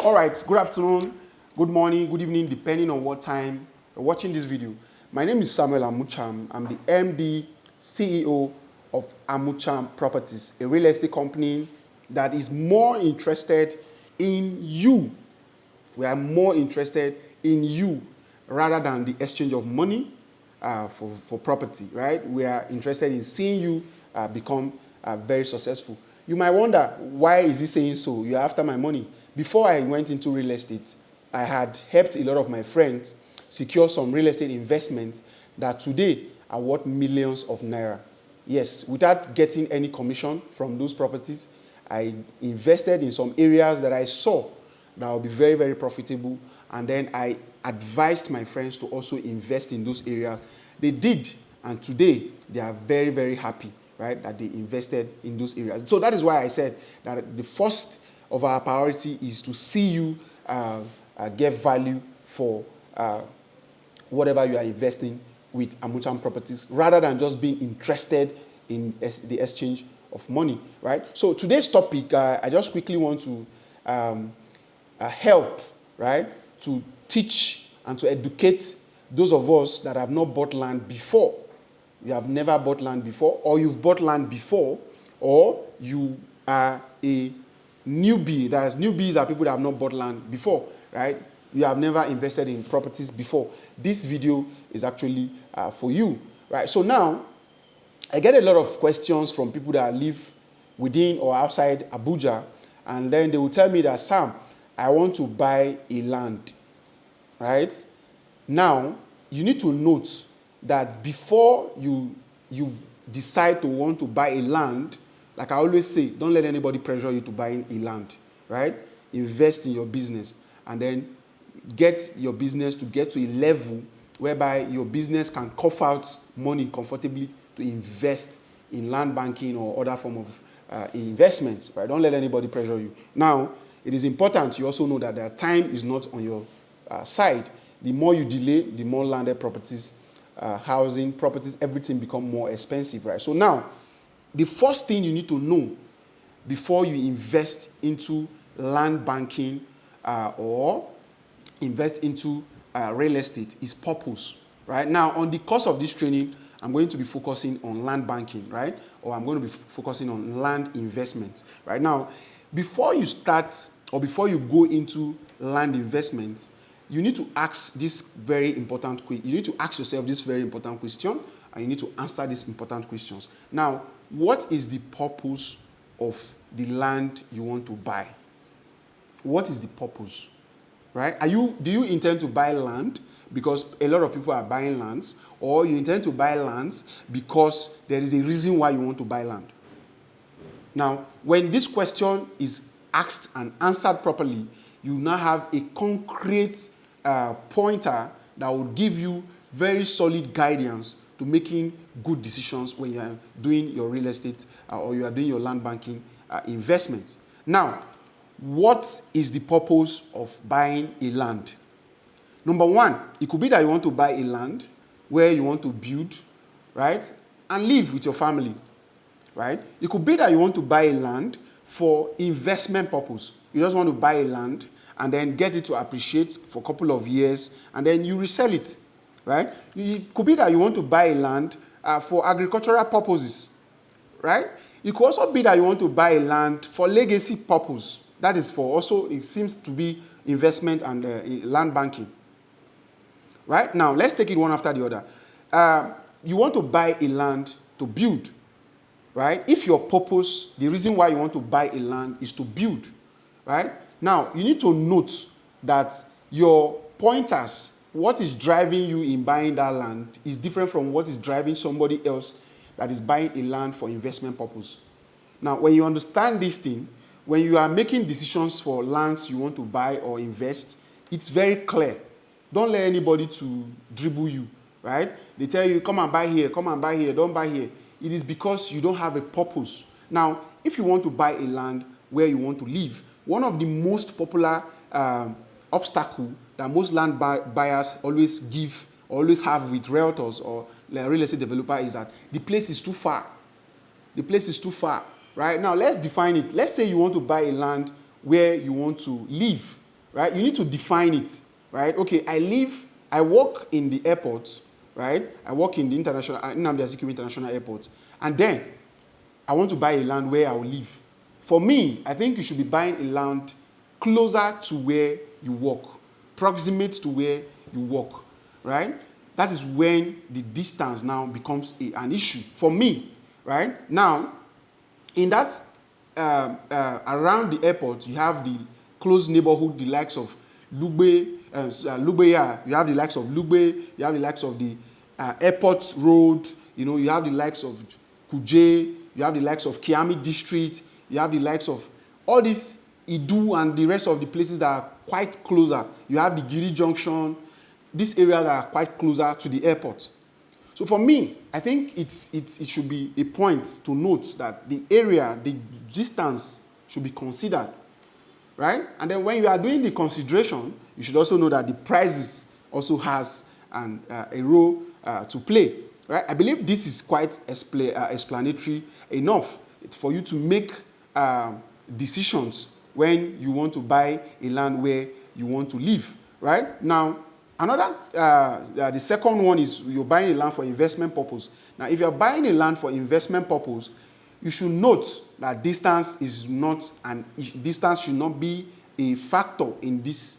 All right, good afternoon, good morning, good evening, depending on what time you're watching this video. My name is Samuel Amucham. I'm the MD, CEO of Amucham Properties, a real estate company that is more interested in you. We are more interested in you rather than the exchange of money for property, right? We are interested in seeing you become very successful. You might wonder, why is he saying so? You're after my money. Before I went into real estate, I had helped a lot of my friends secure some real estate investments that today are worth millions of naira. Yes, without getting any commission from those properties, I invested in some areas that I saw that will be very, very profitable. And then I advised my friends to also invest in those areas. They did, and today they are very, very happy, right, that they invested in those areas. So that is why I said that the first of our priority is to see you get value for whatever you are investing with Amucham Properties, rather than just being interested in the exchange of money, right? So today's topic, I just quickly want to help, right, to teach and to educate those of us that have not bought land before. You have never bought land before, or you've bought land before, or you are a newbie. That is, newbies are people that have not bought land before, right? You have never invested in properties before. This video is actually for you, right? So now, I get a lot of questions from people that live within or outside Abuja, and then they will tell me that, Sam, I want to buy a land, right? Now, you need to note that before you decide to want to buy a land, like I always say, don't let anybody pressure you to buy a land, right? Invest in your business, and then get your business to get to a level whereby your business can cough out money comfortably to invest in land banking or other form of investments, right? Don't let anybody pressure you. Now, it is important you also know that their time is not on your side. The more you delay, the more landed properties, housing, properties, everything become more expensive, right? So now, the first thing you need to know before you invest into land banking or invest into real estate is purpose, right? Now, on the course of this training, I'm going to be focusing on land banking, right? Or I'm going to be focusing on land investment, right? Now, before you start or before you go into land investments, you need to ask this very important question. You need to ask yourself this very important question, and you need to answer these important questions. Now, what is the purpose of the land you want to buy? What is the purpose, right? Do you intend to buy land because a lot of people are buying lands, or you intend to buy lands because there is a reason why you want to buy land? Now, when this question is asked and answered properly, you now have a concrete pointer that will give you very solid guidance to making good decisions when you are doing your real estate or you are doing your land banking investments. Now, what is the purpose of buying a land? Number one, it could be that you want to buy a land where you want to build, right, and live with your family, right? It could be that you want to buy a land for investment purpose. You just want to buy a land and then get it to appreciate for a couple of years, and then you resell it, right? It could be that you want to buy a land for agricultural purposes, right? It could also be that you want to buy a land for legacy purpose. That is for also, it seems to be investment and land banking. Right? Now, let's take it one after the other. You want to buy a land to build, right? If your purpose, the reason why you want to buy a land is to build, right? Now, you need to note that your pointers, what is driving you in buying that land, is different from what is driving somebody else that is buying a land for investment purpose. Now, when you understand this thing, when you are making decisions for lands you want to buy or invest, it's very clear. Don't let anybody to dribble you, right? They tell you, come and buy here, don't buy here. It is because you don't have a purpose. Now, if you want to buy a land where you want to live, one of the most popular obstacle that most land buyers always have with realtors or real estate developer is that the place is too far. The place is too far, right? Now, let's define it. Let's say you want to buy a land where you want to live, right? You need to define it, right? Okay, I work in the airport, right? I work in the Nnamdi Azikiwe International Airport, and then I want to buy a land where I will live. For me, I think you should be buying a land closer to where you work, proximate to where you work, right? That is when the distance now becomes an issue for me, right? Now, in that around the airport, you have the close neighborhood, the likes of Lugbe, Lugbe, you have the likes of Lugbe, you have the likes of the airport road, you have the likes of Kuje, you have the likes of Kiami district, you have the likes of all these Idu and the rest of the places that are quite closer. You have the Giri Junction, these areas that are quite closer to the airport. So for me, I think it should be a point to note that the area, the distance should be considered, right? And then when you are doing the consideration, you should also know that the prices also has a role to play, right? I believe this is quite explanatory enough for you to make decisions when you want to buy a land where you want to live, right? Now, the second one is you're buying a land for investment purpose. Now, if you're buying a land for investment purpose, you should note that distance should not be a factor in this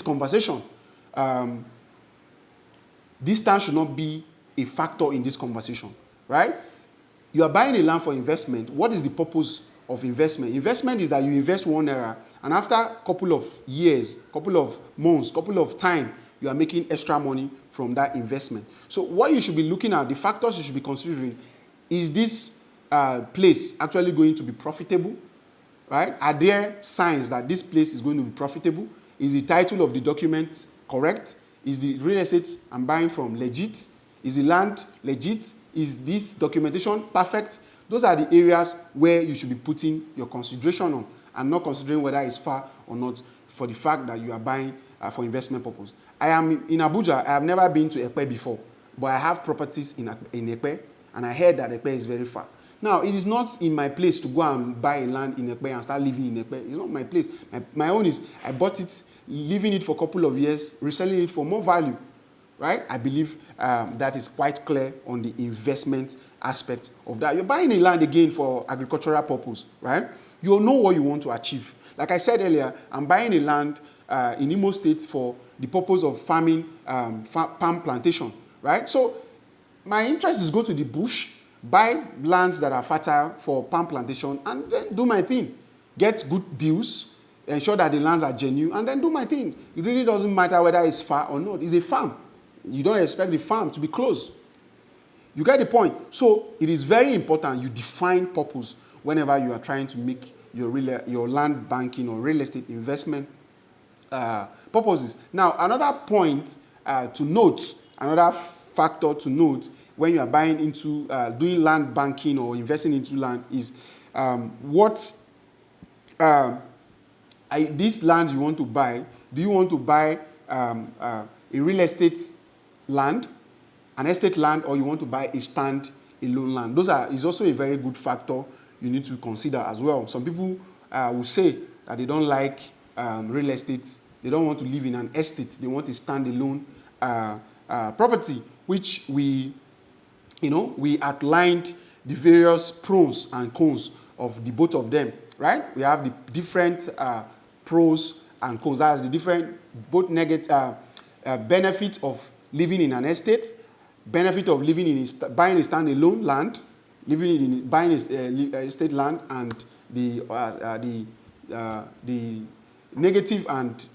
conversation. Distance should not be a factor in this conversation, right? You are buying a land for investment. What is the purpose of investment? Investment is that you invest ₦1, and after a couple of years, couple of months, couple of time, you are making extra money from that investment. So what you should be looking at, the factors you should be considering, is this place actually going to be profitable, right? Are there signs that this place is going to be profitable? Is the title of the document correct? Is the real estate I'm buying from legit? Is the land legit? Is this documentation perfect? Those are the areas where you should be putting your consideration on, and not considering whether it's far or not, for the fact that you are buying for investment purpose. I am in Abuja. I have never been to Epe before, but I have properties in Epe, and I heard that Epe is very far. Now, it is not in my place to go and buy a land in Epe and start living in Epe. It's not my place. My own is I bought it, living it for a couple of years, reselling it for more value, right? I believe that is quite clear on the investment aspect of that. You're buying a land again for agricultural purpose, right? You'll know what you want to achieve. Like I said earlier, I'm buying a land in Imo State for the purpose of farming, palm plantation, right? So my interest is go to the bush, buy lands that are fertile for palm plantation, and then do my thing. Get good deals, ensure that the lands are genuine, and then do my thing. It really doesn't matter whether it's far or not. It's a farm. You don't expect the farm to be close. You get the point? So it is very important you define purpose whenever you are trying to make your land banking or real estate investment purposes. Now, another point to note, another factor to note when you are buying into doing land banking or investing into land is this land you want to buy. Do you want to buy a real estate land, an estate land, or you want to buy a stand-alone land? Is also a very good factor you need to consider as well. Some people will say that they don't like real estate. They don't want to live in an estate. They want a stand-alone property, which we outlined the various pros and cons of the both of them, right? We have the different pros and cons. That's the different both negative benefits of living in an estate, benefit of living in buying a stand-alone land, buying a estate land, and the negative and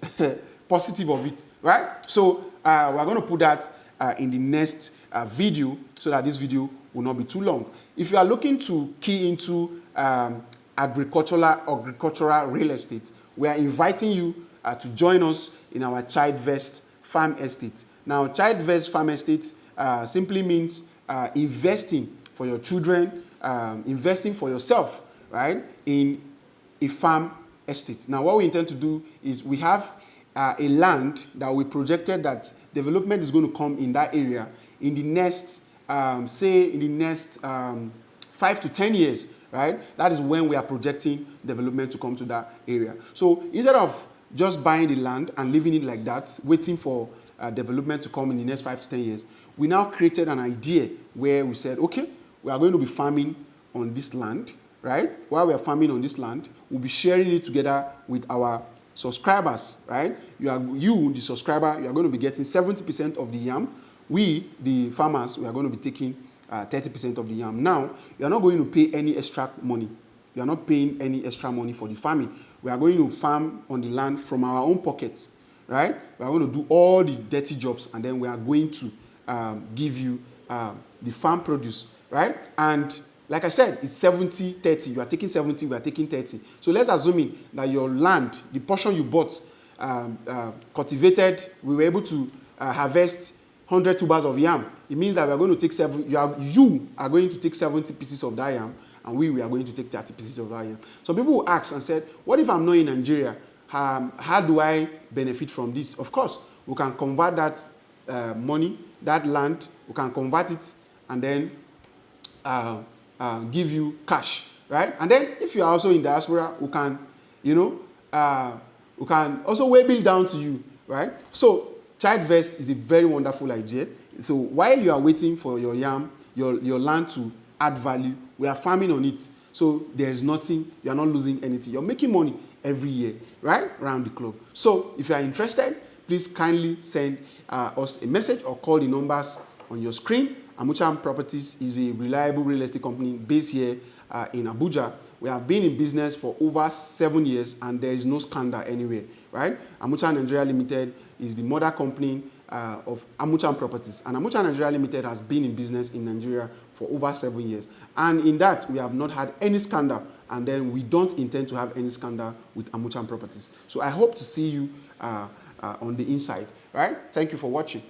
positive of it, right? So we're going to put that in the next video, so that this video will not be too long. If you are looking to key into agricultural real estate, we are inviting you to join us in our Childvest Farm Estate. Now, Childvest Farm Estate simply means investing for your children, investing for yourself, right, in a farm estate. Now, what we intend to do is we have a land that we projected that development is going to come in that area in the next, 5 to 10 years, right? That is when we are projecting development to come to that area. So instead of just buying the land and leaving it like that, waiting for development to come in the next 5 to 10 years, we now created an idea where we said, okay, we are going to be farming on this land, right? While we are farming on this land, we'll be sharing it together with our subscribers, right? You, the subscriber, you are going to be getting 70% of the yam. We, the farmers, we are going to be taking 30% of the yam. Now, you are not going to pay any extra money. You are not paying any extra money for the farming. We are going to farm on the land from our own pockets, right? We are going to do all the dirty jobs, and then we are going to give you the farm produce, right? And like I said, it's 70-30. You are taking 70, we are taking 30. So let's assume that your land, the portion you bought, cultivated, we were able to harvest 100 tubers of yam. It means that we are going to take you are going to take 70 pieces of that yam, and we are going to take 30 pieces of that yam. Some people will ask and said, what if I'm not in Nigeria? How do I benefit from this? Of course, we can convert that money, that land, we can convert it, and then give you cash, right? And then if you are also in diaspora, we can, we can also weigh bill down to you, right? So ChildVest is a very wonderful idea. So while you are waiting for your yam, your land to add value, we are farming on it. So there is nothing, you are not losing anything. You're making money every year, right? Around the clock. So if you are interested, please kindly send us a message or call the numbers on your screen. Amucham Properties is a reliable real estate company based here in Abuja. We have been in business for over 7 years, and there is no scandal anywhere, right? Amucham Nigeria Limited is the mother company of Amucham Properties, and Amucham Nigeria Limited has been in business in Nigeria for over 7 years. And in that, we have not had any scandal, and then we don't intend to have any scandal with Amucham Properties. So I hope to see you on the inside, right? Thank you for watching.